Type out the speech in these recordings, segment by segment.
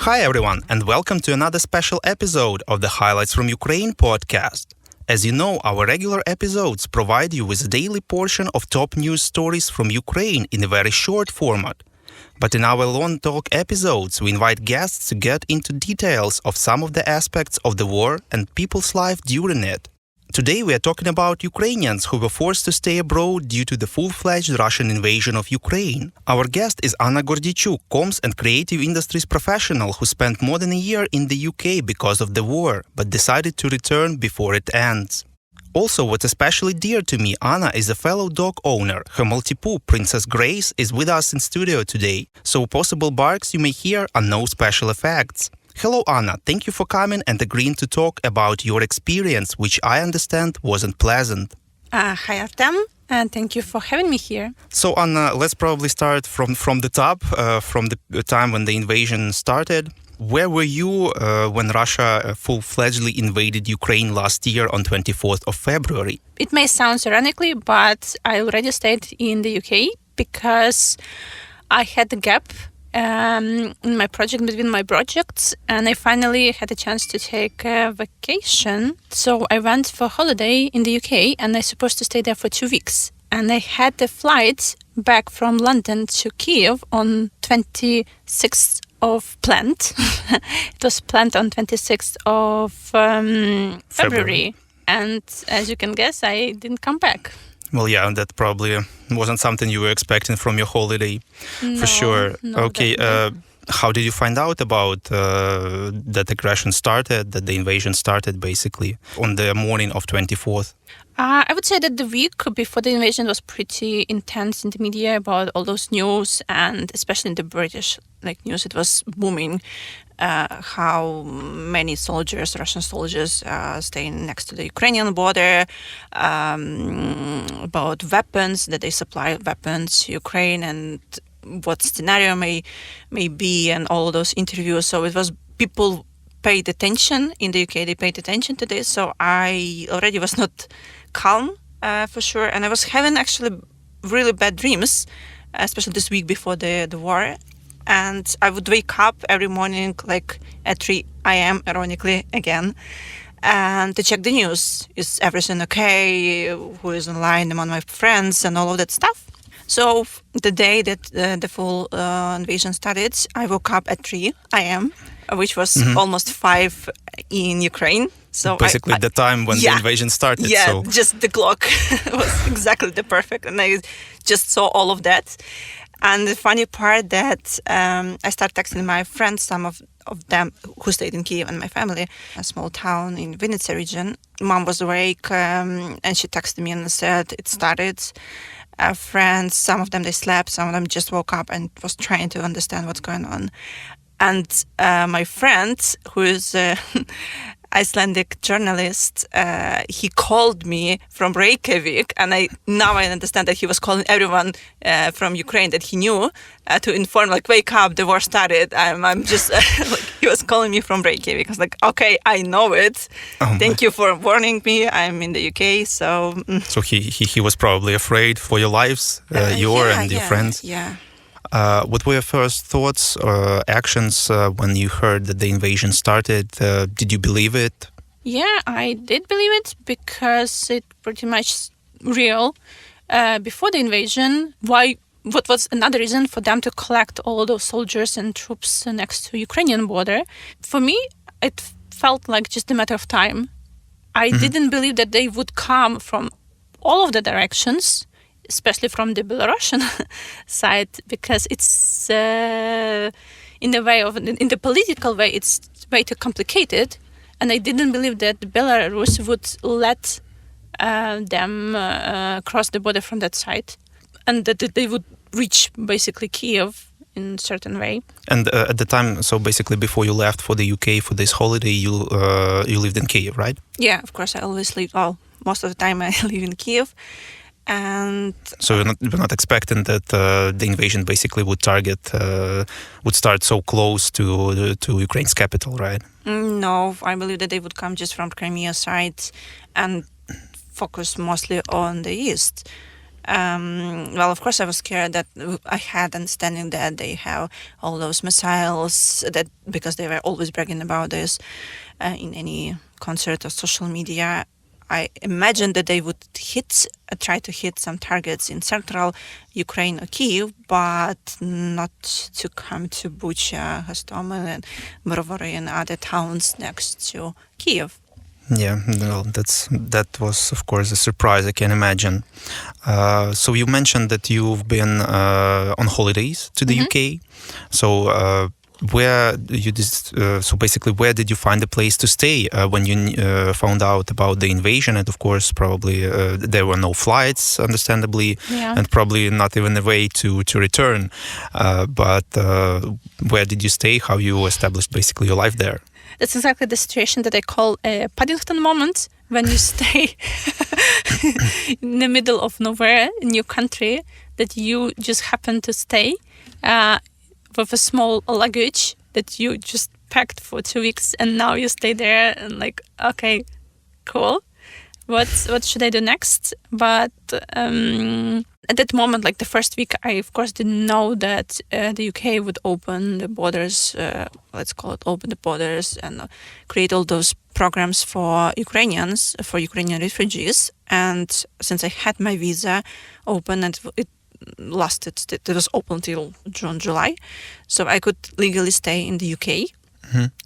Hi everyone, and welcome to another special episode of the Highlights from Ukraine podcast. As you know, our regular episodes provide you with a daily portion of top news stories from Ukraine in a very short format. But in our long talk episodes, we invite guests to get into details of some of the aspects of the war and people's life during it. Today we are talking about Ukrainians who were forced to stay abroad due to the full-fledged Russian invasion of Ukraine. Our guest is Anna Gordiichuk, comms and creative industries professional who spent more than a year in the UK because of the war, but decided to return before it ends. Also, what's especially dear to me, Anna is a fellow dog owner. Her Maltipoo, Princess Grace, is with us in studio today, so possible barks you may hear are no special effects. Hello, Anna. Thank you for coming and agreeing to talk about your experience, which I understand wasn't pleasant. Hi, Artem, and thank you for having me here. So, Anna, let's probably start from the top, from the time when the invasion started. Where were you when Russia full-fledgedly invaded Ukraine last year on 24th of February? It may sound ironically, but I already stayed in the UK because I had a gap in my project, between my projects, and I finally had a chance to take a vacation. So I went for holiday in the UK, and I was supposed to stay there for 2 weeks. And I had the flight back from London to Kiev on 26th of planned. It was planned on 26th of February. And as you can guess, I didn't come back. Well, yeah, that probably wasn't something you were expecting from your holiday, for sure. No, okay, how did you find out about that aggression started, that the invasion started, basically, on the morning of 24th? I would say that the week before the invasion was pretty intense in the media about all those news, and especially in the British news, it was booming. How many soldiers, Russian soldiers, staying next to the Ukrainian border, about weapons, that they supply weapons to Ukraine, and what scenario may be, and all those interviews. So it was, people paid attention in the UK, they paid attention to this. So I already was not calm, for sure, and I was having actually really bad dreams, especially this week before the war. And I would wake up every morning at 3 a.m. ironically again, and to check the news. Is everything okay? Who is online among my friends and all of that stuff? So the day that the full invasion started, I woke up at 3 a.m., which was almost 5 in Ukraine. So basically the time when the invasion started. Yeah, so. Just the clock was exactly the perfect, and I just saw all of that. And the funny part that I started texting my friends, some of them who stayed in Kiev, and my family, a small town in Vinnytsia region. Mom was awake, and she texted me and said it started. Friends, some of them they slept, some of them just woke up and was trying to understand what's going on. And my friend, who is Icelandic journalist, he called me from Reykjavik, and now I understand that he was calling everyone from Ukraine that he knew to inform, wake up, the war started. I'm just he was calling me from Reykjavik. I was like, okay, I know it. Thank you for warning me. I'm in the UK, so. So he was probably afraid for your lives, and your friends. Yeah. What were your first thoughts or actions when you heard that the invasion started? Did you believe it? Yeah, I did believe it because it pretty much real. Before the invasion, what was another reason for them to collect all those soldiers and troops next to Ukrainian border? For me, it felt like just a matter of time. I didn't believe that they would come from all of the directions, especially from the Belarusian side, because it's in the political way, it's way too complicated, and I didn't believe that Belarus would let them cross the border from that side, and that they would reach basically Kiev in a certain way. And at the time, so basically before you left for the UK for this holiday, you lived in Kiev, right? Yeah, of course, I always live. Well, most of the time I live in Kiev. And so you're not expecting that the invasion basically would start so close to Ukraine's capital, right? No, I believe that they would come just from Crimea side and focus mostly on the east. Well, of course, I was scared that I had understanding that they have all those missiles, that because they were always bragging about this in any concert or social media. I imagined that they would try to hit some targets in central Ukraine or Kyiv, but not to come to Bucha, Hostomel, and Brovary and other towns next to Kyiv. Yeah, well, that was, of course, a surprise, I can imagine. So you mentioned that you've been on holidays to the UK. So where did you find a place to stay when you found out about the invasion? And of course, probably there were no flights, understandably, and probably not even a way to return. But where did you stay? How you established basically your life there? That's exactly the situation that I call a Paddington moment, when you stay in the middle of nowhere, in your country, that you just happen to stay with a small luggage that you just packed for 2 weeks, and now you stay there and like, okay, cool. What should I do next? But at that moment, like the first week, I of course didn't know that the UK would open the borders, let's call it open the borders, and create all those programs for Ukrainians, for Ukrainian refugees. And since I had my visa open and it was open till June, July, so I could legally stay in the UK.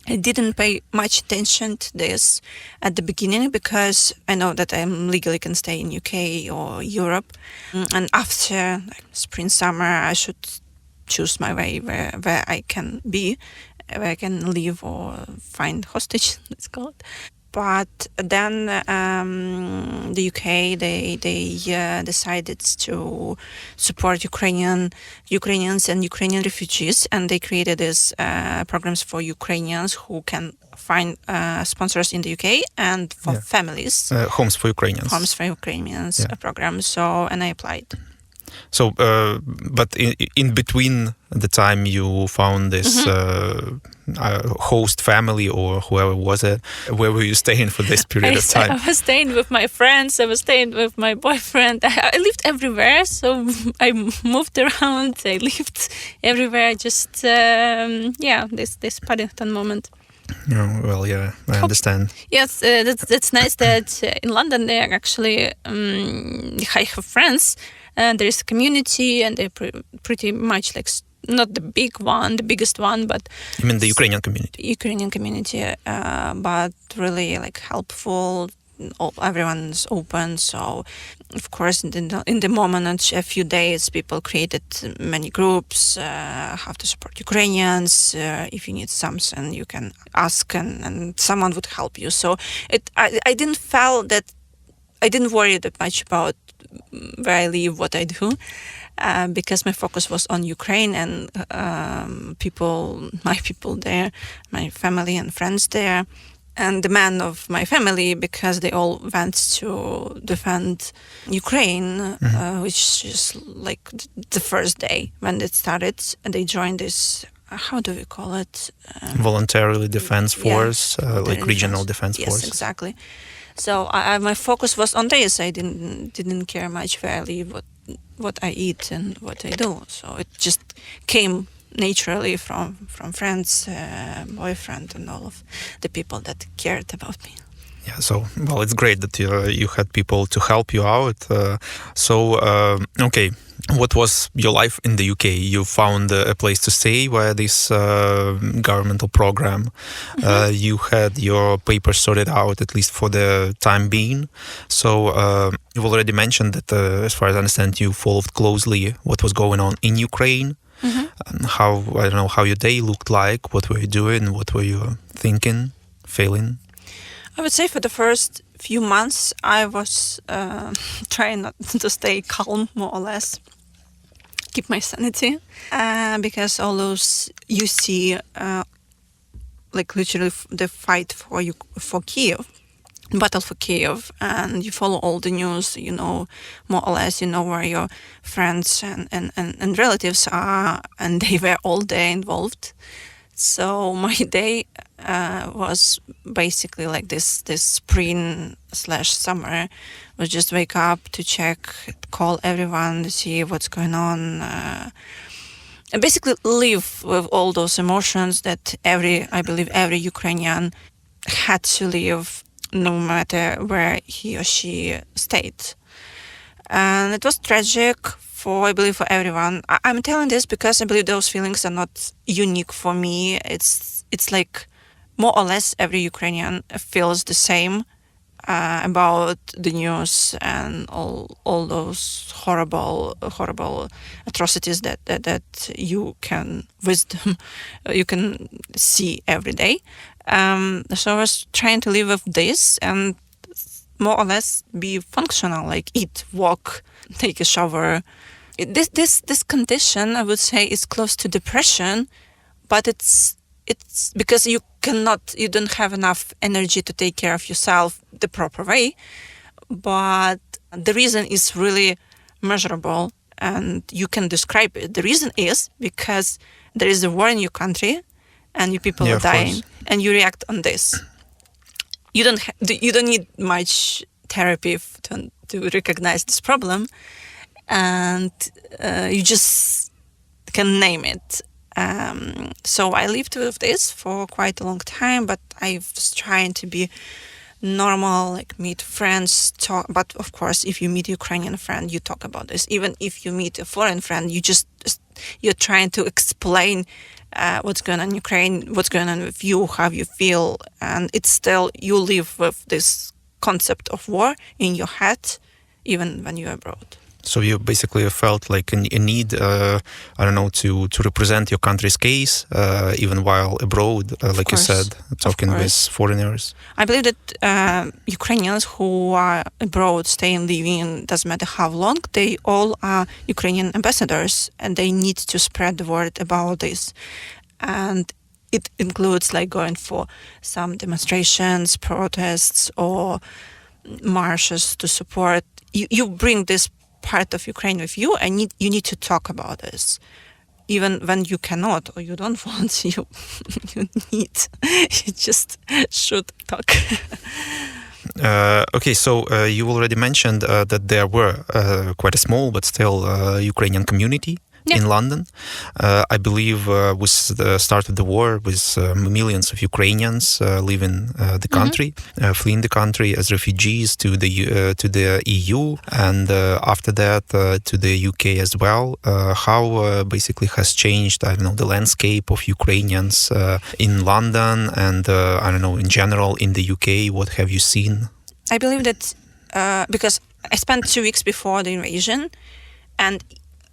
I didn't pay much attention to this at the beginning because I know that I legally can stay in UK or Europe. And after spring, summer, I should choose my way where I can be, where I can live or find hostage, let's call it. But then the UK, they decided to support Ukrainians and Ukrainian refugees, and they created these programs for Ukrainians who can find sponsors in the UK and for families. Homes for Ukrainians. Homes for Ukrainians program. So, and I applied. So, but in between the time you found this host family or whoever was it, where were you staying for this period of time? I was staying with my friends. I was staying with my boyfriend. I lived everywhere, so I moved around. I lived everywhere. Just this Paddington moment. Oh, well, yeah, I understand. Yes, that's nice that in London there actually I have friends. There is a community, and they're pretty much like not the biggest one, but you mean the Ukrainian community? Ukrainian community, but really like helpful. Everyone's open. So, of course, in the moment, a few days, people created many groups. How to support Ukrainians? If you need something, you can ask, and someone would help you. So, I didn't worry that much about where I live, what I do, because my focus was on Ukraine and my people there, my family and friends there, and the men of my family, because they all went to defend Ukraine, which is like the first day when it started, and they joined this. How do we call it? Voluntarily defense force, like regional defense force. Yes, exactly. So my focus was on this. I didn't care much where I live, what I eat and what I do. So it just came naturally from friends, boyfriend, and all of the people that cared about me. Yeah, so, well, it's great that you had people to help you out. Okay, what was your life in the UK? You found a place to stay via this governmental program. You had your papers sorted out, at least for the time being. So you've already mentioned that, as far as I understand, you followed closely what was going on in Ukraine. How your day looked like. What were you doing? What were you thinking, feeling? I would say for the first few months, I was trying not to stay calm, more or less, keep my sanity, because all those you see, like literally the fight for Kyiv, battle for Kyiv, and you follow all the news, you know, more or less, you know where your friends and relatives are, and they were all there involved. So my day was basically like this spring/summer. Was just wake up to check, call everyone to see what's going on, and basically live with all those emotions that I believe every Ukrainian had to live, no matter where he or she stayed. And it was tragic I believe for everyone. I'm telling this because I believe those feelings are not unique for me. It's like more or less every Ukrainian feels the same about the news and all those horrible atrocities that you can see every day. So I was trying to live with this and more or less be functional, like eat, walk, take a shower. This condition, I would say, is close to depression, but it's because you don't have enough energy to take care of yourself the proper way. But the reason is really measurable and you can describe it. The reason is because there is a war in your country and your people are dying, and you react on this. You don't need much therapy to recognize this problem, and you just can name it. So I lived with this for quite a long time, but I was trying to be normal, like meet friends, talk. But of course, if you meet a Ukrainian friend, you talk about this. Even if you meet a foreign friend, you're trying to explain what's going on in Ukraine, what's going on with you, how you feel, and it's still you live with this concept of war in your head, even when you're abroad. So you basically felt like a need, to represent your country's case, even while abroad, like you said, talking with foreigners. I believe that Ukrainians who are abroad, staying, living, doesn't matter how long, they all are Ukrainian ambassadors, and they need to spread the word about this. And it includes like going for some demonstrations, protests, or marches to support. You bring this part of Ukraine with you, and you need to talk about this, even when you cannot or you don't want. You just should talk. Okay, so you already mentioned that there were quite a small but still Ukrainian community in London. I believe with the start of the war, with millions of Ukrainians leaving the country, fleeing the country as refugees to the EU, and after that to the UK as well. How basically has changed, the landscape of Ukrainians in London and in general in the UK? What have you seen? I believe that because I spent 2 weeks before the invasion, and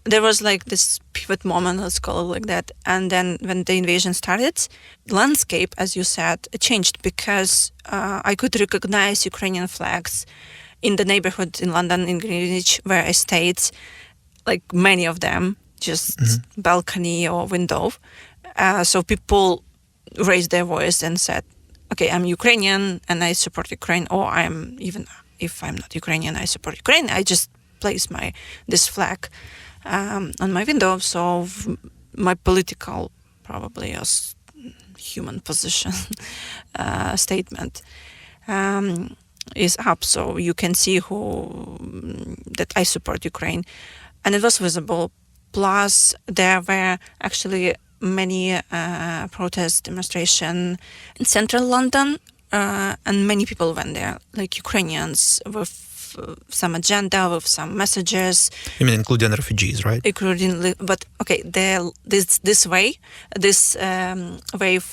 there was like this pivot moment, let's call it like that. And then when the invasion started, landscape, as you said, changed because I could recognize Ukrainian flags in the neighborhood in London, in Greenwich, where I stayed, like many of them, just balcony or window. So people raised their voice and said, okay, I'm Ukrainian and I support Ukraine, or even if I'm not Ukrainian, I support Ukraine. I just place this flag on my window, so my political, probably as human position statement is up, so you can see that I support Ukraine, and it was visible. Plus, there were actually many protest demonstration in central London, and many people went there, like Ukrainians with some agenda, with some messages. You mean including refugees, right? But okay, this wave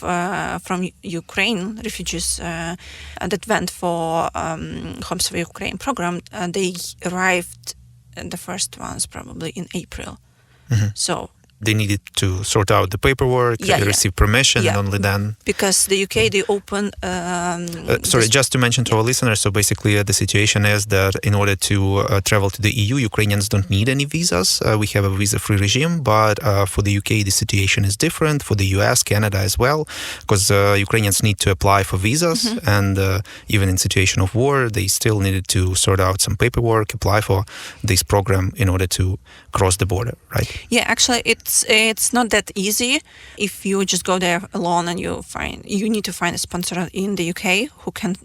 from Ukraine, refugees that went for Homes for Ukraine program, they arrived, the first ones probably in April. So they needed to sort out the paperwork, receive permission, and only then... Because the UK, they open... just to mention to our listeners, so basically the situation is that in order to travel to the EU, Ukrainians don't need any visas. We have a visa-free regime, but for the UK, the situation is different, for the US, Canada as well, because Ukrainians need to apply for visas, and even in situation of war, they still needed to sort out some paperwork, apply for this program in order to cross the border, right? Yeah, actually, it's it's not that easy if you just go there alone and you need to find a sponsor in the UK who can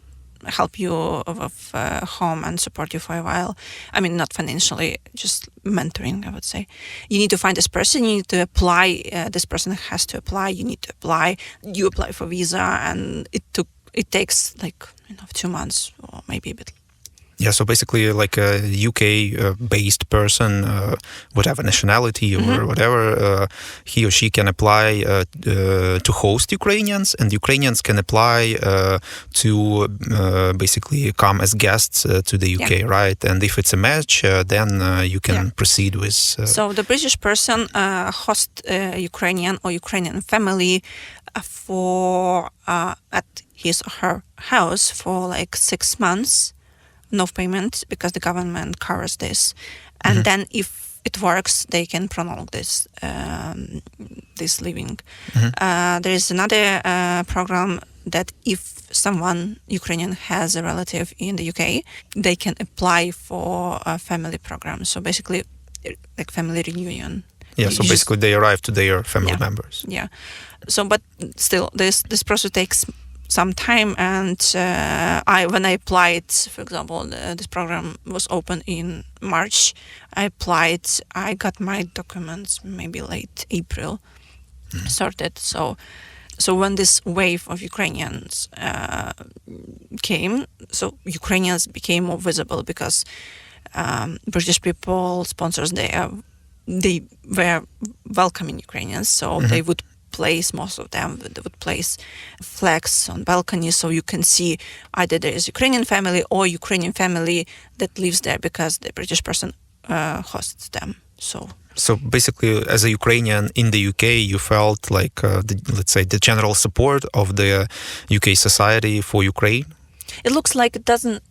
help you with home and support you for a while. I mean, not financially, just mentoring, I would say. You need to find this person, you need to apply, this person has to apply, you need to apply, you apply for visa, and it takes 2 months or maybe a bit. Yeah, so basically like a UK-based person, whatever nationality or whatever, he or she can apply to host Ukrainians, and Ukrainians can apply to basically come as guests to the UK, right? And if it's a match, then you can proceed with... So the British person hosts a Ukrainian or Ukrainian family for at his or her house for 6 months. No payment because the government covers this, and then if it works, they can prolong this living. There is another program that if someone Ukrainian has a relative in the UK, they can apply for a family program. So basically, like family reunion. Yeah, so basically they arrive to their family members. Yeah. So, but still, this process takes some time, and when I applied, for example, this program was open in March. I applied, I got my documents maybe late April sorted. So when this wave of Ukrainians came, so Ukrainians became more visible because British people, sponsors, they were welcoming Ukrainians, so they would place, most of them, they would place flags on balconies so you can see either there is Ukrainian family or Ukrainian family that lives there because the British person hosts them. So basically, as a Ukrainian in the UK, you felt like, let's say, the general support of the UK society for Ukraine? It looks like it doesn't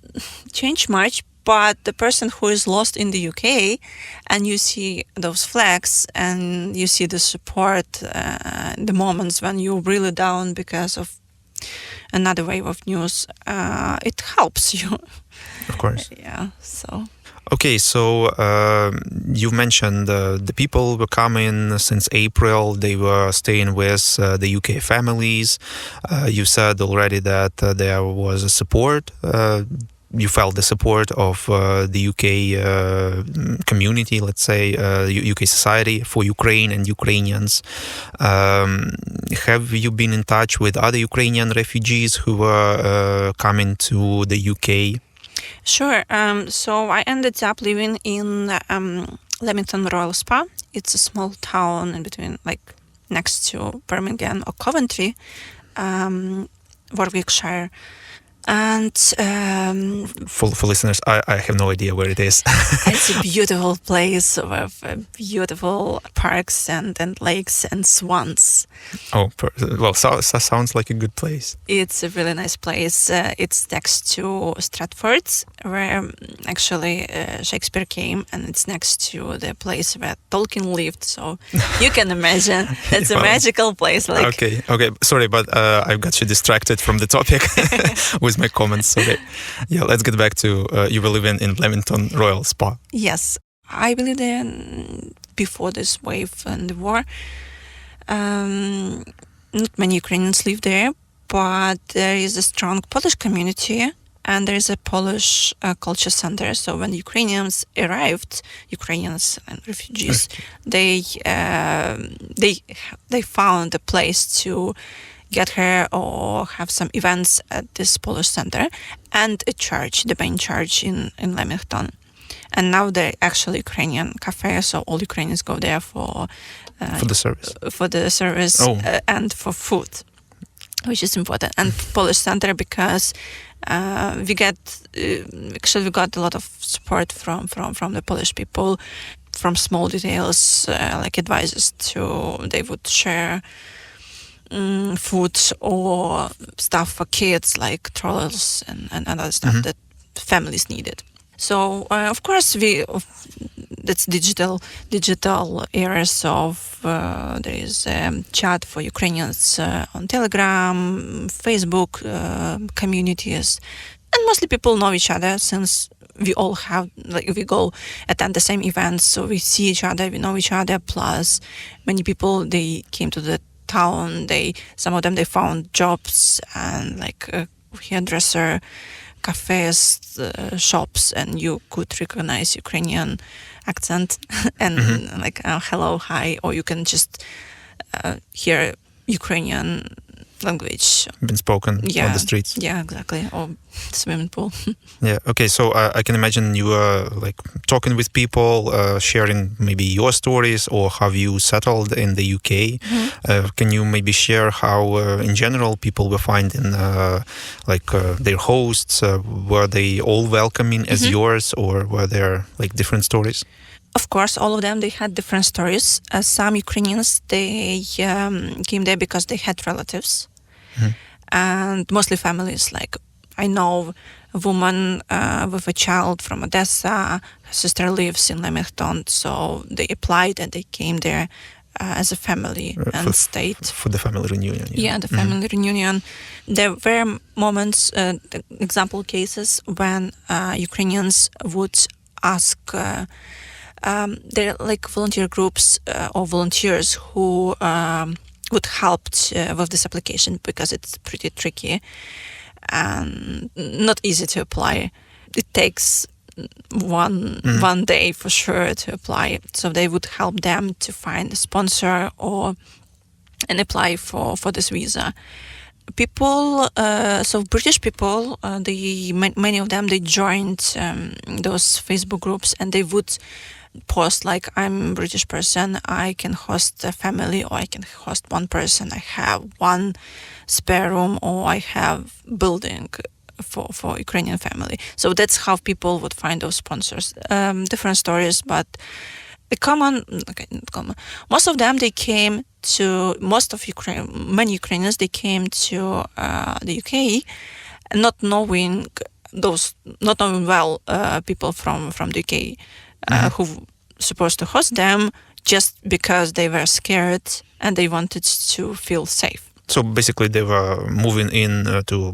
change much, but the person who is lost in the UK and you see those flags and you see the support, the moments when you're really down because of another wave of news, it helps you. Of course. Yeah, so... Okay, so you mentioned the people were coming since April. They were staying with the UK families. You said already that there was a support. You felt the support of the UK community, let's say, UK society for Ukraine and Ukrainians. Have you been in touch with other Ukrainian refugees who were coming to the UK? Sure. So I ended up living in Leamington Royal Spa. It's a small town in between, next to Birmingham or Coventry, Warwickshire. And for listeners, I have no idea where it is. It's a beautiful place with beautiful parks and lakes and swans. Oh, well, sounds like a good place. It's a really nice place. It's next to Stratford, where actually Shakespeare came, and it's next to the place where Tolkien lived. So you can imagine it's a magical place. Okay. Sorry, but I got you distracted from the topic with my comments. So let's get back to you were living in Leamington Royal Spa. Yes, I believe there before this wave and the war. Not many Ukrainians live there, but there is a strong Polish community and there is a Polish culture center. So when Ukrainians arrived, Ukrainians and refugees, they found a place to get her or have some events at this Polish center and a church, the main church in Leamington. And now they're actually Ukrainian cafe, so all Ukrainians go there for the service, and for food, which is important. And Polish center because we got a lot of support from the Polish people, from small details like advices to they would share food or stuff for kids like strollers and other stuff that families needed. So of course that's digital areas of there is chat for Ukrainians on Telegram, Facebook communities, and mostly people know each other since we all have, like, we go attend the same events, so we see each other, we know each other. Plus, many people, they came to the town. Some of them, they found jobs and like hairdresser, cafes, shops, and you could recognize Ukrainian accent and like hello, hi, or you can just hear Ukrainian language been spoken on the streets. Yeah, exactly. Or swimming pool. Yeah. Okay. So I can imagine you are like talking with people, sharing maybe your stories or how you settled in the UK. Can you maybe share how, in general, people were finding their hosts? Were they all welcoming as yours, or were there like different stories? Of course, all of them, they had different stories. Some Ukrainians, they came there because they had relatives, and mostly families. Like, I know a woman with a child from Odessa. Her sister lives in Leamington, so they applied and they came there as a family and stayed. For the family reunion. Yeah, the family reunion. There were moments, example cases, when Ukrainians would ask... there are like volunteer groups or volunteers who would help with this application, because it's pretty tricky and not easy to apply. It takes one day for sure to apply. So they would help them to find a sponsor and apply for this visa. People, so British people, many of them, they joined those Facebook groups, and they would post like, I'm a British person, I can host a family, or I can host one person, I have one spare room, or I have building for Ukrainian family. So that's how people would find those sponsors. Different stories, but most of them, they came to, many Ukrainians, they came to the UK, not knowing well people from the UK who supposed to host them, just because they were scared and they wanted to feel safe. So basically they were moving in to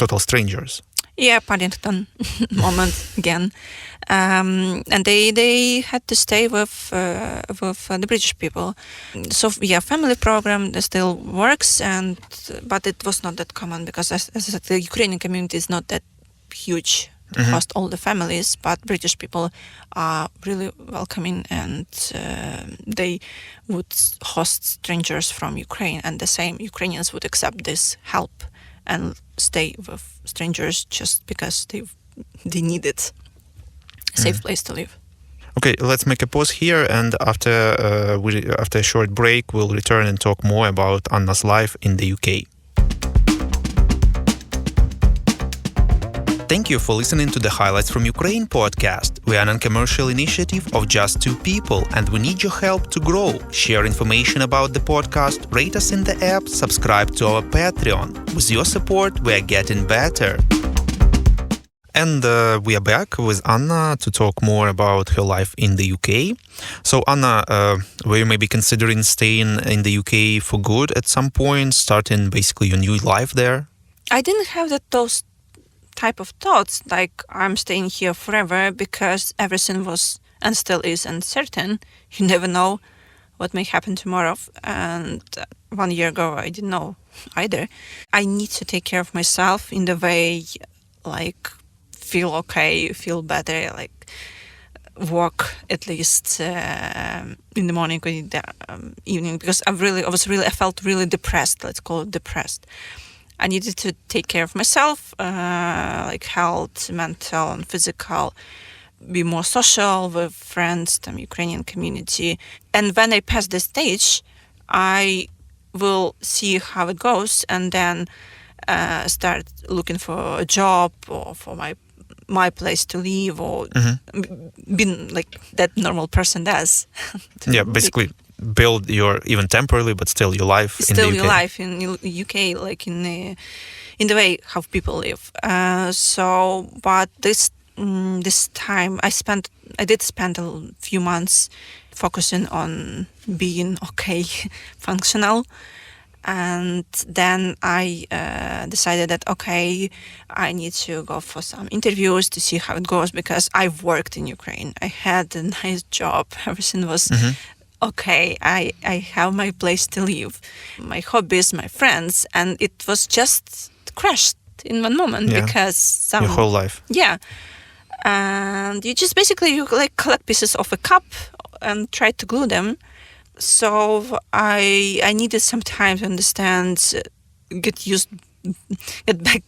total strangers. Yeah, Paddington moment again. And they had to stay with the British people. So yeah, family program still works, but it was not that common, because as I said, the Ukrainian community is not that huge to host all the families, but British people are really welcoming, and they would host strangers from Ukraine, and the same Ukrainians would accept this help and stay with strangers just because they needed a safe place to live. Okay, let's make a pause here, and after a short break, we'll return and talk more about Anna's life in the UK. Thank you for listening to the Highlights from Ukraine podcast. We are a non-commercial initiative of just two people, and we need your help to grow. Share information about the podcast, rate us in the app, subscribe to our Patreon. With your support, we are getting better. And we are back with Anna to talk more about her life in the UK. So Anna, were you maybe considering staying in the UK for good at some point, starting basically your new life there? I didn't have those type of thoughts, like I'm staying here forever, because everything was and still is uncertain. You never know what may happen tomorrow. And 1 year ago, I didn't know either. I need to take care of myself in the way, like, feel okay, feel better, like walk at least in the morning or in the evening, because I felt really depressed. Let's call it depressed. I needed to take care of myself, like health, mental and physical, be more social with friends, the Ukrainian community. And when I pass this stage, I will see how it goes, and then start looking for a job or for my place to live, or being like that normal person does. Yeah, basically build your, even temporarily, but still your life in the UK. Still your life in the UK, like in the way how people live. But this time I did spend a few months focusing on being okay, functional, And then I decided that, okay, I need to go for some interviews to see how it goes, because I've worked in Ukraine. I had a nice job. Everything was okay. I have my place to live, my hobbies, my friends, and it was just crashed in one moment because your whole life. Yeah. And you just basically, you like collect pieces of a cup and try to glue them. So I needed some time to understand, get back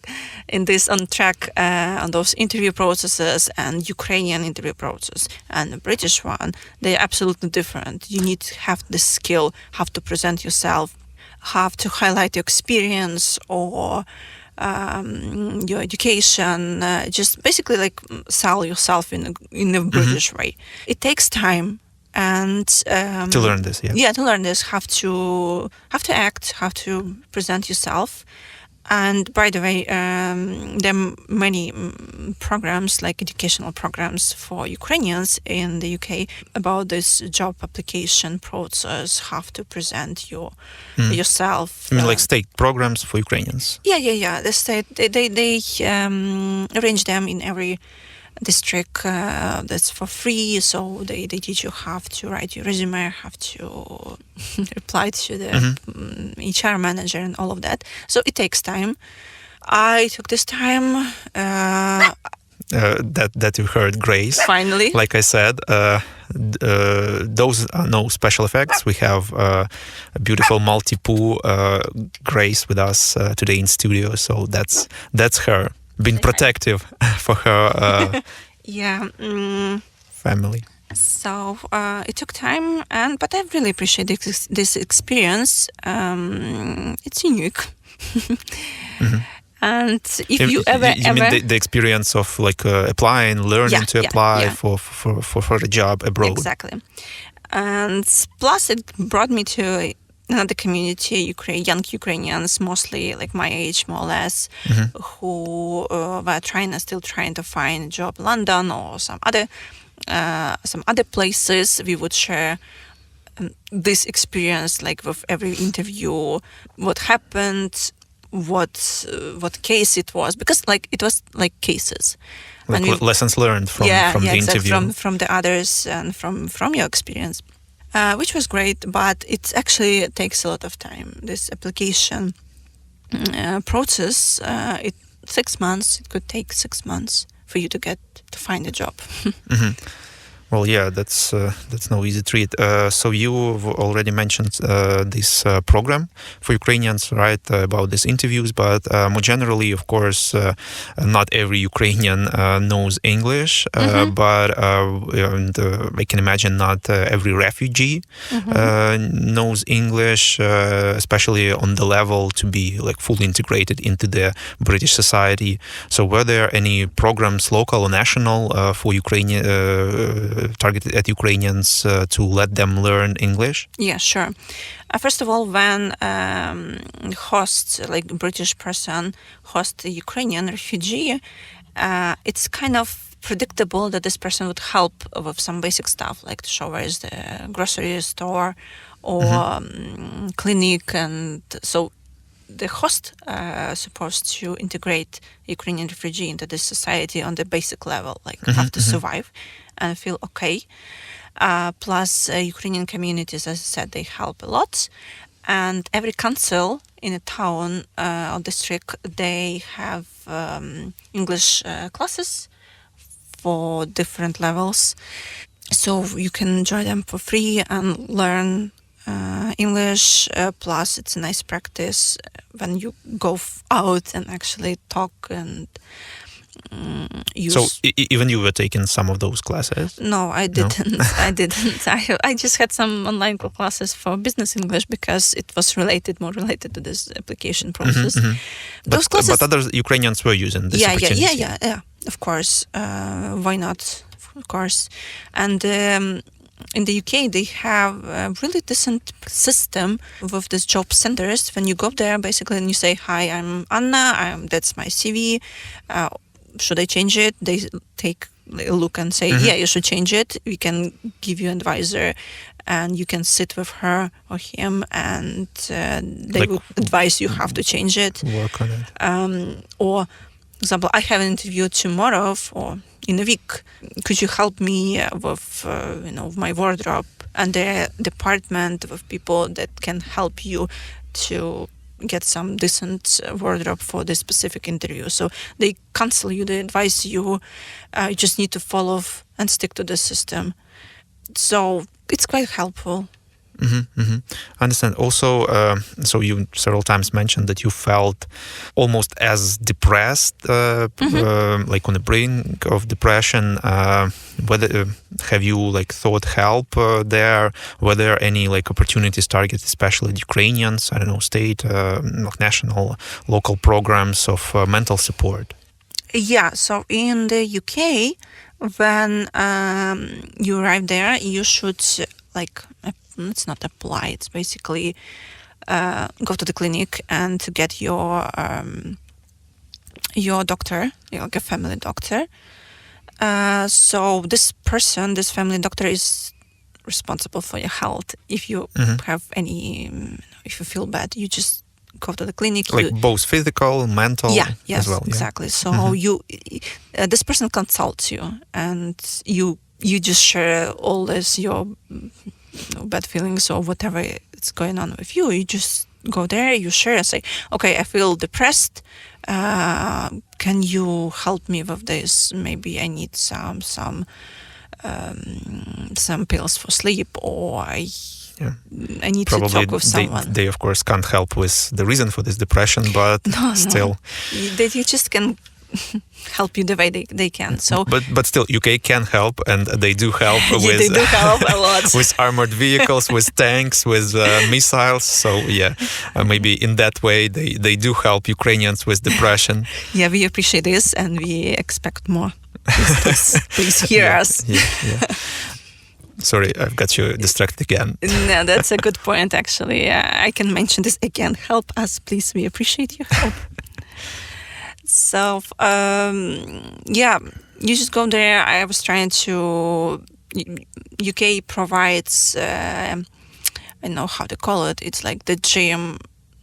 in this on track on those interview processes, and Ukrainian interview process and the British one. They're absolutely different. You need to have the skill, have to present yourself, have to highlight your experience or your education, just basically like sell yourself in a British way. It takes time. And to learn this, to learn this, have to act, have to present yourself. And by the way, there are many programs, like educational programs for Ukrainians in the UK about this job application process, how to present yourself. I mean, like state programs for Ukrainians. Yeah. The state, they arrange them in every district that's for free, so they teach you how to write your resume, how to reply to the HR manager and all of that. So it takes time. I took this time. That you heard, Grace. Finally. Like I said, those are no special effects. We have a beautiful multi-poo Grace with us today in studio, so that's her. Been protective for her family. So it took time, but I really appreciate this experience. It's unique. And if you mean the experience of like applying, learning to apply for a job abroad. Exactly. And plus it brought me to another community, young Ukrainians, mostly like my age, more or less, who were still trying to find a job in London or some other places. We would share this experience, like with every interview, what happened, what case it was, because like it was like cases, like lessons learned from the interview, from the others and from your experience. Which was great, but it actually takes a lot of time. This application process, 6 months. It could take 6 months for you to find a job. Well, yeah, that's no easy treat. So you've already mentioned this program for Ukrainians, right? About these interviews, but more generally, of course, not every Ukrainian knows English, but I can imagine not every refugee knows English, especially on the level to be like fully integrated into the British society. So were there any programs, local or national, for Ukrainian targeted at Ukrainians to let them learn English? Yeah, sure. First of all, when hosts, like British person, host a Ukrainian refugee, it's kind of predictable that this person would help with some basic stuff, like to show where is the grocery store or clinic, and so the host supposed to integrate Ukrainian refugee into this society on the basic level, like have to survive and feel okay. Plus, Ukrainian communities, as I said, they help a lot. And every council in a town or district, they have English classes for different levels. So you can join them for free and learn English. Plus, it's a nice practice when you go out and actually talk and use. So even you were taking some of those classes? No, I didn't. No? I didn't. I just had some online classes for business English because it was more related to this application process. Those classes, but other Ukrainians were using this opportunity. Yeah. Of course. Why not? Of course. And in the UK, they have a really decent system with these job centers. When you go there, basically, and you say, "Hi, I'm Anna. That's my CV. Should I change it?" They take look and say, yeah, you should change it. We can give you an advisor, and you can sit with her or him, and they will advise you how to change it. Work on it. Or, for example, I have an interview tomorrow or in a week. Could you help me with, my wardrobe? And the department of people that can help you to get some decent wardrobe for this specific interview. So they counsel you, they advise you. You just need to follow and stick to the system. So it's quite helpful. I understand. Also, so you several times mentioned that you felt almost as depressed, like on the brink of depression. Whether have you thought help there? Were there any opportunities targeted, especially the Ukrainians? I don't know, state, national, local programs of mental support. Yeah. So in the UK, when you arrive there, you should it's not apply. It's basically go to the clinic and to get your doctor, like a family doctor. So this family doctor is responsible for your health. If you have if you feel bad, you just go to the clinic. Both physical, mental, yes, as well. Yeah? Exactly. So this person consults you, and you just share all this your bad feelings or whatever is going on with you. You just go there, you share and say, okay, I feel depressed. Can you help me with this? Maybe I need some pills for sleep, or I need Probably to talk with someone. They of course can't help with the reason for this depression, but still. They just can help you the way they can. So, but still, UK can help, and they do help with. They do help a lot with armored vehicles, with tanks, with missiles. So maybe in that way they do help Ukrainians with depression. Yeah, we appreciate this, and we expect more. Please hear us. Yeah. Sorry, I've got you distracted again. No, that's a good point, actually. I can mention this again. Help us, please. We appreciate your help. So, you just go there. I was trying to... UK provides, I don't know how to call it. It's like the gym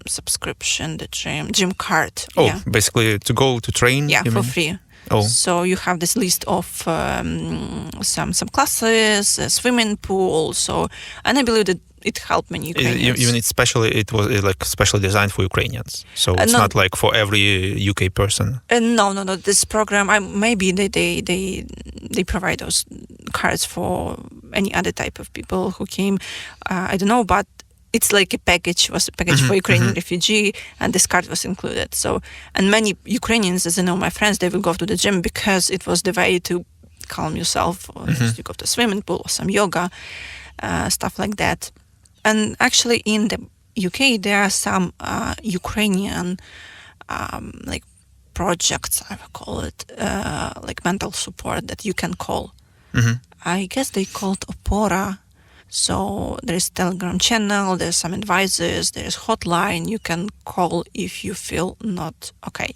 subscription, the gym card. Oh, basically to go to train? Yeah, for free. Oh. So you have this list of some classes, a swimming pool. So, and I believe that it helped many Ukrainians. Even it was specially designed for Ukrainians. So it's not like for every UK person. No. This program, maybe they provide those cards for any other type of people who came. I don't know, but it's like a package for Ukrainian refugee, and this card was included. So, and many Ukrainians, as I know, my friends, they will go to the gym because it was the way to calm yourself, or just you go to a swimming pool or some yoga, stuff like that. And actually, in the UK, there are some Ukrainian projects, I would call it, like mental support that you can call. I guess they called Opora. So there's Telegram channel, there's some advisors, there's hotline you can call if you feel not okay.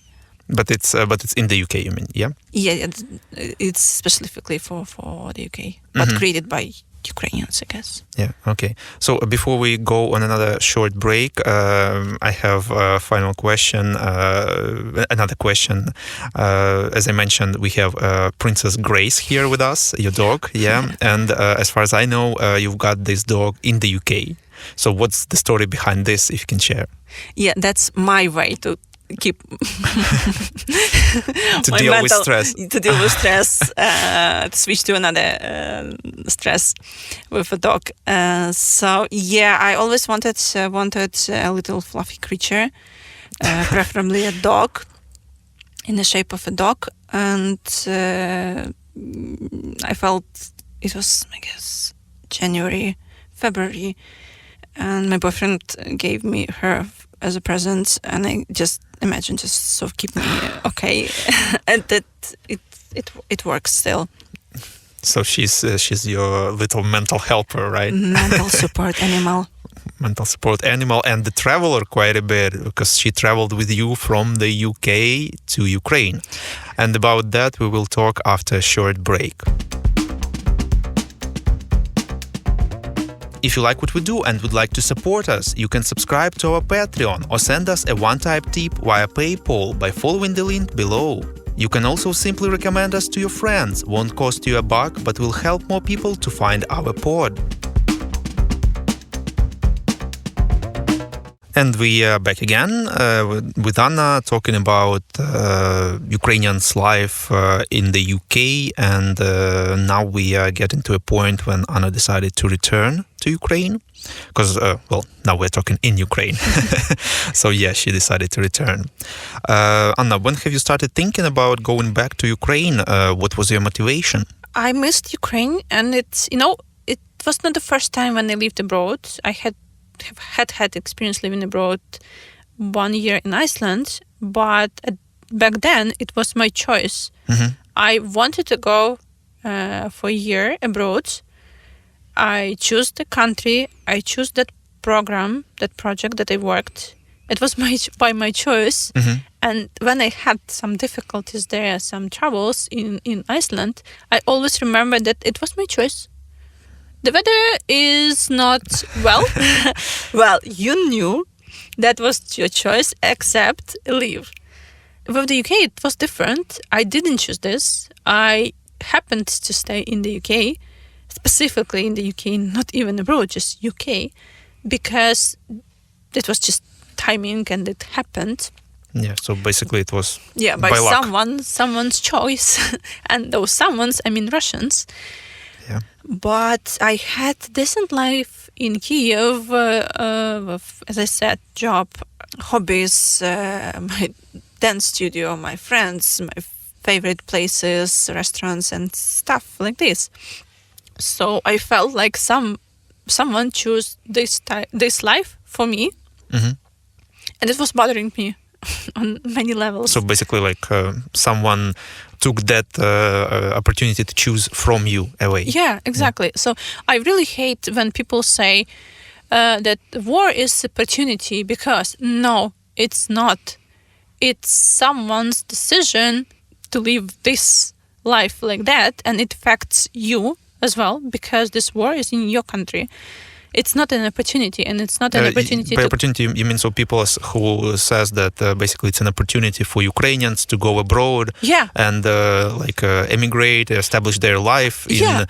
But it's in the UK, you mean, yeah? Yeah, it's specifically for the UK, but created by Ukrainians, I guess. Yeah, okay. So before we go on another short break, I have a final question, another question. As I mentioned, we have Princess Grace here with us, your dog, yeah? And as far as I know, you've got this dog in the UK. So what's the story behind this, if you can share? Yeah, that's my way to keep to deal with stress. To switch to another stress with a dog. So yeah, I always wanted a little fluffy creature, preferably a dog, in the shape of a dog, and I felt it was, I guess, February, and my boyfriend gave me her as a present, and I just imagine just sort of keep me okay, and that it works still. So she's your little mental helper, right? Mental support animal. Mental support animal, and the traveler quite a bit, because she traveled with you from the UK to Ukraine. And about that, we will talk after a short break. If you like what we do and would like to support us, you can subscribe to our Patreon or send us a one-time tip via PayPal by following the link below. You can also simply recommend us to your friends. Won't cost you a buck, but will help more people to find our pod. And we are back again with Anna talking about Ukrainians' life in the UK. And now we are getting to a point when Anna decided to return to Ukraine. Because, now we're talking in Ukraine. So, yeah, she decided to return. Anna, when have you started thinking about going back to Ukraine? What was your motivation? I missed Ukraine, and it was not the first time when I lived abroad. I had experience living abroad 1 year in Iceland, but back then it was my choice. Mm-hmm. I wanted to go for a year abroad. I chose the country, I chose that program, that project that I worked. It was by my choice. Mm-hmm. And when I had some difficulties there, some troubles in Iceland, I always remember that it was my choice. The weather is not well. Well, you knew that was your choice, except leave. With the UK, it was different. I didn't choose this. I happened to stay in the UK, specifically in the UK, not even abroad, just UK, because it was just timing and it happened. Yeah, so basically it was by luck. someone's choice. And those someones, I mean Russians. Yeah. But I had decent life in Kiev, with, as I said, job, hobbies, my dance studio, my friends, my favorite places, restaurants and stuff like this. So I felt like someone chose this life for me, Mm-hmm. and it was bothering me on many levels. So basically, like someone took that opportunity to choose from you away. Yeah, exactly. So I really hate when people say that war is opportunity, because no, it's not. It's someone's decision to live this life like that, and it affects you as well, because this war is in your country. It's not an opportunity, and it's not an opportunity. By opportunity, you mean so people who says that basically it's an opportunity for Ukrainians to go abroad, and emigrate, establish their life in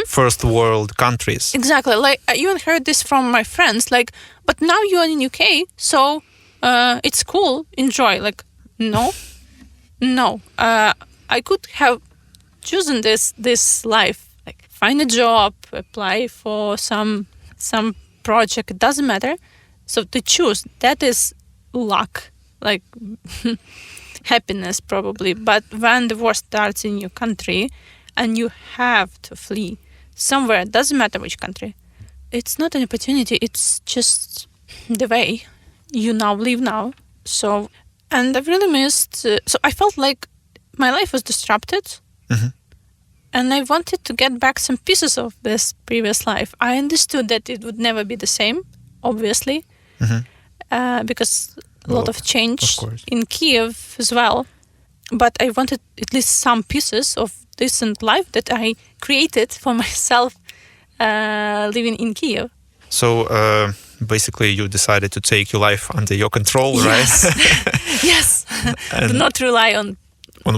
first world countries. Exactly. Like I even heard this from my friends. Like, but now you are in UK, so it's cool. Enjoy. Like, no. I could have chosen this life. Like, find a job, apply for some project, it doesn't matter. So to choose, that is luck, like happiness probably. But when the war starts in your country and you have to flee somewhere, it doesn't matter which country, it's not an opportunity, it's just the way you now live now. So, and I've really missed, so I felt like my life was disrupted. Mm-hmm. And I wanted to get back some pieces of this previous life. I understood that it would never be the same, obviously, because a lot of change in Kiev as well. But I wanted at least some pieces of decent life that I created for myself living in Kiev. So basically you decided to take your life under your control, right? Yes. Do not rely on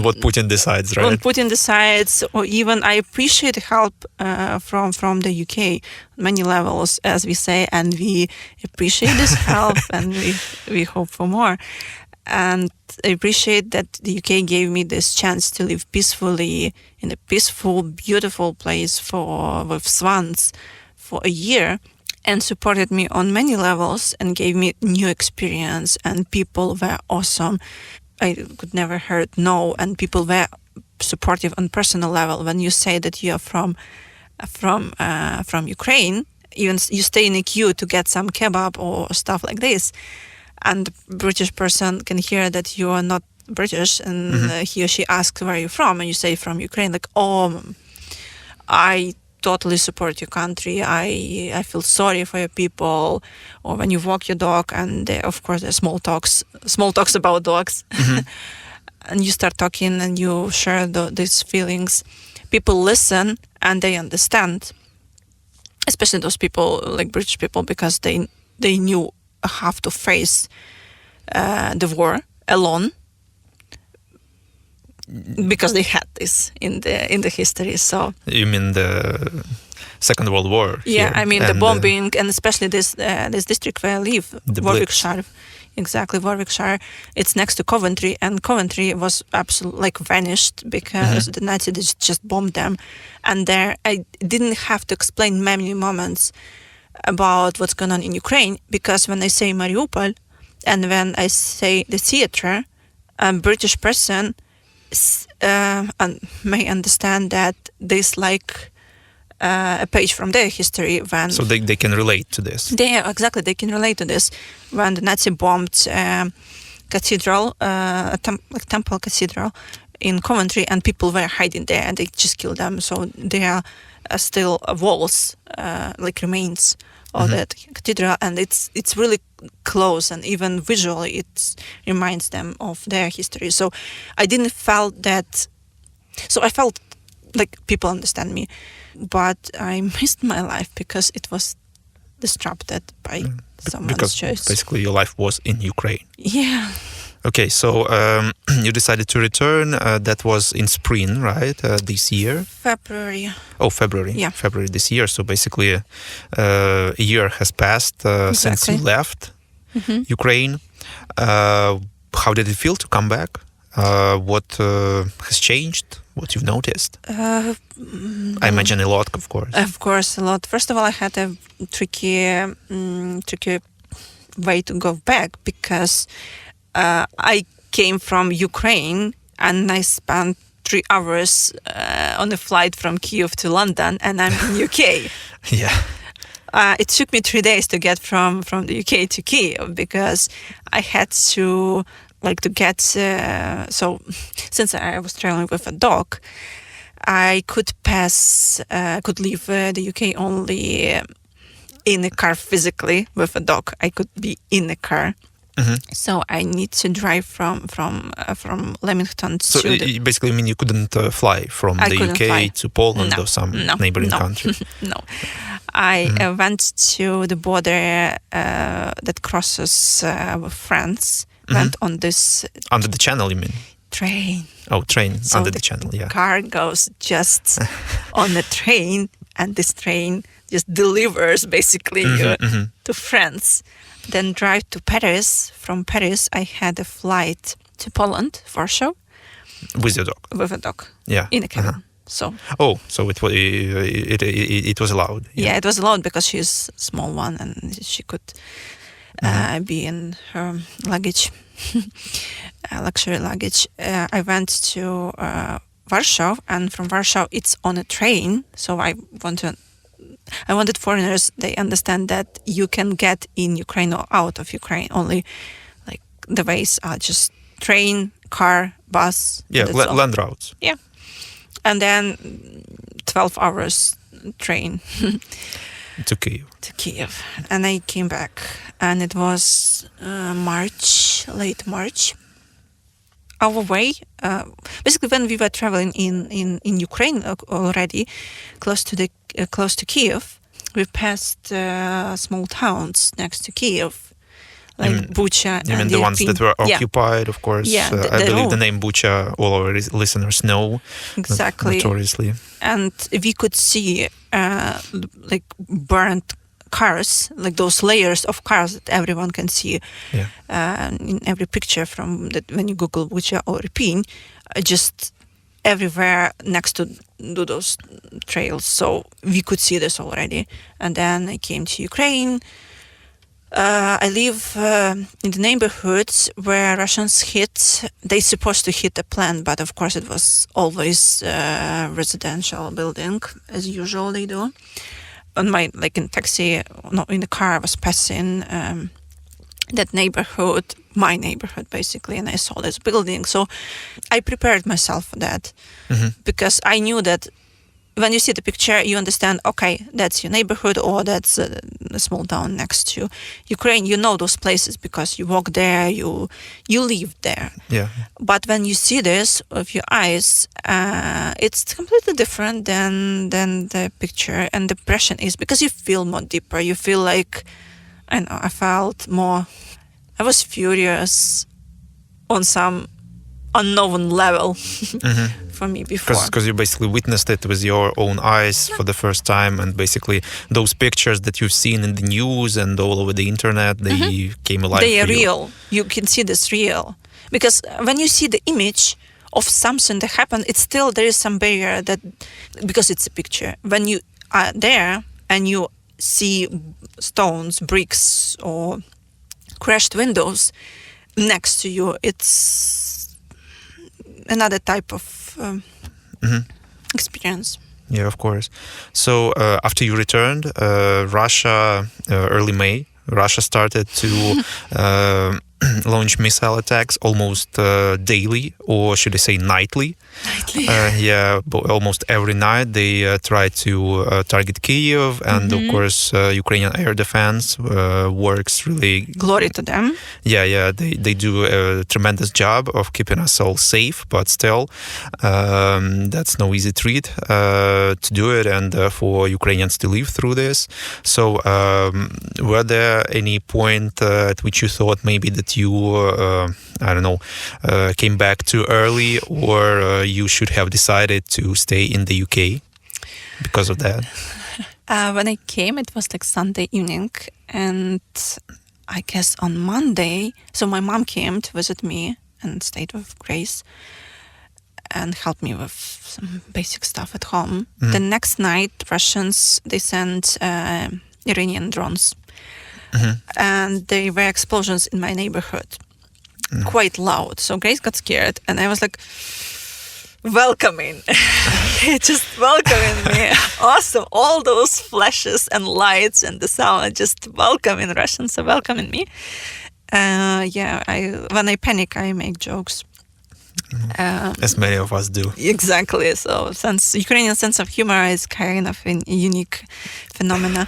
what Putin decides, right? On Putin decides, or even I appreciate help from the UK on many levels, as we say, and we appreciate this help, and we hope for more. And I appreciate that the UK gave me this chance to live peacefully in a peaceful, beautiful place with swans for a year, and supported me on many levels and gave me new experience, and people were awesome. I could never heard no, and people were supportive on personal level. When you say that you are from Ukraine, even you stay in a queue to get some kebab or stuff like this, and the British person can hear that you are not British, and he or she asks where are you from, and you say from Ukraine, like, oh, I totally support your country, I feel sorry for your people. Or when you walk your dog, and of course there's small talks about dogs. and you start talking and you share these feelings, people listen and they understand. Especially those people, like British people, because they knew how to face the war alone, because they had this in the history. So you mean the Second World War? Yeah, here, I mean the bombing, and especially this district where I live, the Warwickshire. Exactly, Warwickshire. It's next to Coventry, and Coventry was absolutely like vanished because the Nazis just bombed them. And there, I didn't have to explain many moments about what's going on in Ukraine, because when I say Mariupol and when I say the theater, a British person may understand that this like a page from their history when... So they can relate to this. Exactly, they can relate to this. When the Nazi bombed cathedral, temple cathedral in Coventry, and people were hiding there and they just killed them. So there are still walls, like remains of that cathedral, and it's really close, and even visually it reminds them of their history. So I didn't felt that... So I felt like people understand me, but I missed my life because it was disrupted by someone's choice. Basically your life was in Ukraine. Yeah. Okay, so you decided to return. That was in spring, right? This year? February. Oh, February. Yeah. February this year. So basically a year has passed since you left Ukraine. How did it feel to come back? What has changed? What you've noticed? I imagine a lot, of course. Of course, a lot. First of all, I had a tricky way to go back, because I came from Ukraine and I spent 3 hours on a flight from Kyiv to London, and I'm in UK. Yeah. It took me 3 days to get from the UK to Kyiv, because I had to get... so since I was traveling with a dog, I could leave the UK only in a car physically with a dog. I could be in a car. So I need to drive from Leamington so to... So basically, I mean, you couldn't fly from the UK to Poland or some neighboring country? No. I went to the border that crosses with France, went on this... Under the channel, you mean? Train. Oh, train, so under the channel, yeah. Car goes just on the train, and this train just delivers basically to France. Then drive to Paris. From Paris, I had a flight to Poland, Warsaw. With your dog? With a dog. Yeah. In a cabin. So. Oh, so it was allowed. Yeah, it was allowed because she's a small one and she could be in her luggage, luxury luggage. I went to Warsaw, and from Warsaw it's on a train. So I wanted foreigners, they understand that you can get in Ukraine or out of Ukraine. Only like the ways are just train, car, bus. Yeah, land routes. Yeah. And then 12 hours train. To Kyiv. To Kyiv. And I came back, and it was late March. Our way, basically when we were traveling in Ukraine already, close to Kyiv, we passed small towns next to Kyiv, like Bucha. You mean the ones that were occupied, of course? Yeah, I believe the name Bucha, all our listeners know. Exactly. Notoriously. And we could see like burnt cars, like those layers of cars that everyone can see in every picture from that when you Google Bucha or Irpin, just everywhere next to those trails. So we could see this already. And then I came to Ukraine. I live in the neighborhoods where Russians hit. They're supposed to hit a plant, but of course it was always a residential building, as usual they do. On my, like in taxi, not in the car, I was passing that neighborhood, my neighborhood basically, and I saw this building. So I prepared myself for that because I knew that when you see the picture, you understand, okay, that's your neighborhood or that's a small town next to Ukraine. You know those places because you walk there, you live there. Yeah. But when you see this with your eyes, it's completely different than the picture. And the impression is because you feel more deeper. You feel like, I know, I was furious on some unknown level for me before. Because you basically witnessed it with your own eyes for the first time, and basically those pictures that you've seen in the news and all over the internet, they came alive. They are for you. real. You can see this real. Because when you see the image of something that happened, it's still, there is some barrier that, because it's a picture. When you are there and you see stones, bricks, or crashed windows next to you, it's another type of experience. Yeah, of course. So after you returned, Russia, early May, Russia started to launch missile attacks almost daily, or should I say nightly? Almost every night they try to target Kyiv, and of course Ukrainian air defense works really. Glory to them. They do a tremendous job of keeping us all safe, but still that's no easy treat to do it, and for Ukrainians to live through this. So were there any point at which you thought maybe that you came back too early, or you should have decided to stay in the UK because of that? When I came, it was like Sunday evening, and I guess on Monday, so my mom came to visit me and stayed with Grace and helped me with some basic stuff at home. The next night, Russians, they sent Iranian drones. And there were explosions in my neighborhood, quite loud. So Grace got scared, and I was like, welcoming, just welcoming me. Awesome, all those flashes and lights and the sound, just welcoming Russians, so welcoming me. When I panic, I make jokes. As many of us do. Exactly. So Ukrainian sense of humor is kind of a unique phenomena.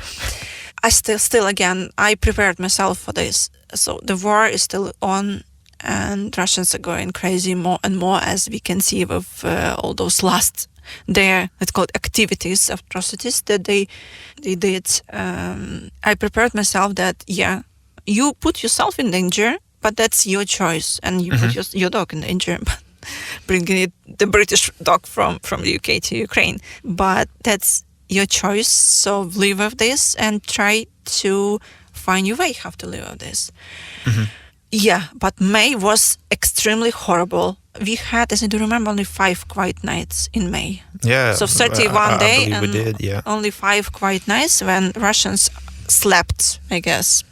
I still again, I prepared myself for this. So the war is still on, and Russians are going crazy more and more, as we can see with all those it's called activities, atrocities that they did. I prepared myself that, you put yourself in danger, but that's your choice, and you put your dog in danger, but bringing the British dog from the UK to Ukraine. But that's your choice, so live with this and try to find your way how to live with this. But May was extremely horrible. We had, as I do remember, only 5 quiet nights in May. Yeah. So 31 days and we did, only 5 quiet nights when Russians slept, I guess,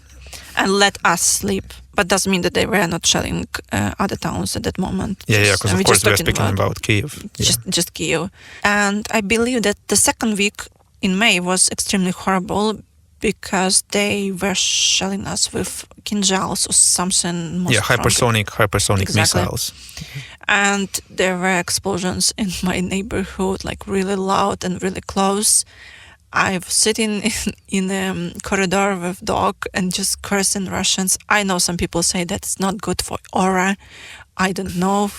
and let us sleep. But doesn't mean that they were not shelling other towns at that moment. Because of course we're speaking about Kyiv. Just Kyiv. And I believe that the second week in May was extremely horrible because they were shelling us with kinjals or something. Hypersonic missiles. And there were explosions in my neighborhood, like really loud and really close. I was sitting in a corridor with dog and just cursing Russians. I know some people say that it's not good for aura. I don't know.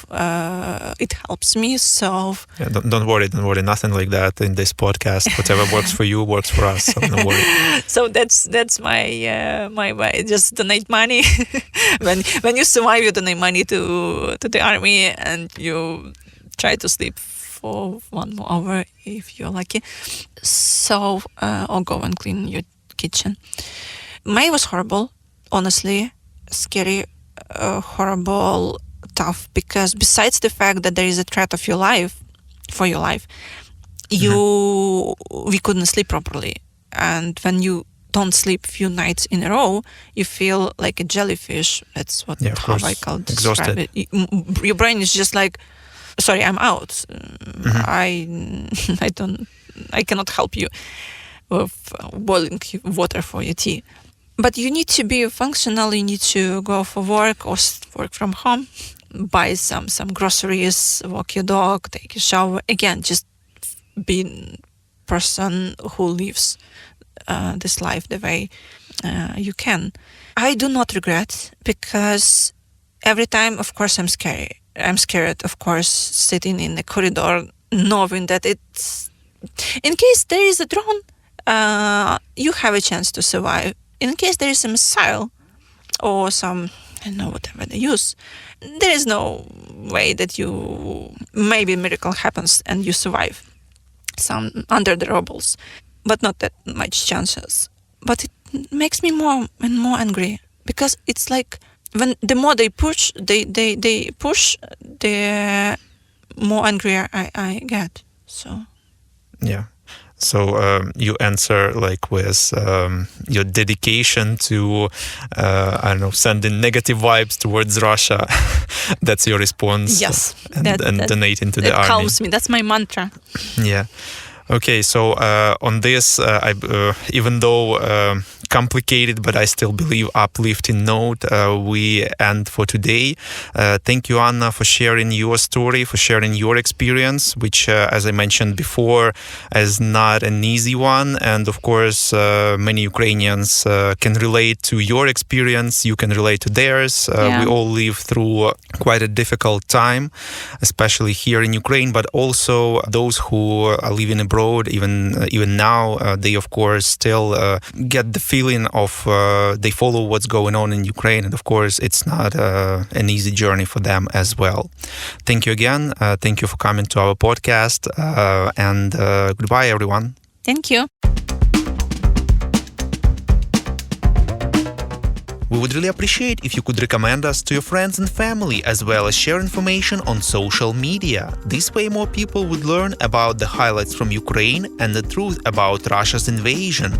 It helps me. So don't worry. Nothing like that in this podcast. Whatever works for you works for us. So don't worry. So that's my way. Just donate money. when you survive, you donate money to the army, and you try to sleep for 1 more hour if you're lucky. So, or go and clean your kitchen. May was horrible, honestly, scary, horrible, tough, because besides the fact that there is a threat of for your life, we couldn't sleep properly. And when you don't sleep a few nights in a row, you feel like a jellyfish. That's how I call it. Exhausted. Your brain is just like, sorry, I'm out. I cannot help you with boiling water for your tea. But you need to be functional. You need to go for work or work from home, buy some groceries, walk your dog, take a shower. Again, just be person who lives this life the way you can. I do not regret, because every time, of course, I'm scared, of course, sitting in the corridor, knowing that it's, in case there is a drone, you have a chance to survive. In case there is a missile or some, I don't know, whatever they use, there is no way that maybe a miracle happens and you survive some under the rubbles, but not that much chances. But it makes me more and more angry, because it's like, when the more they push, the more angry I get. So Yeah. So you answer like with your dedication to, I don't know, sending negative vibes towards Russia. That's your response. Yes. And donating to the army. That calms me. That's my mantra. Yeah. Okay, so on this, even though complicated, but I still believe uplifting note, we end for today. Thank you, Anna, for sharing your story, for sharing your experience, which, as I mentioned before, is not an easy one. And of course, many Ukrainians can relate to your experience. You can relate to theirs. We all live through quite a difficult time, especially here in Ukraine, but also those who are living abroad, even now, they of course still get the feeling of they follow what's going on in Ukraine, and of course it's not an easy journey for them as well. Thank you again. Thank you for coming to our podcast, and goodbye, everyone. Thank you. We would really appreciate if you could recommend us to your friends and family, as well as share information on social media. This way more people would learn about the highlights from Ukraine and the truth about Russia's invasion.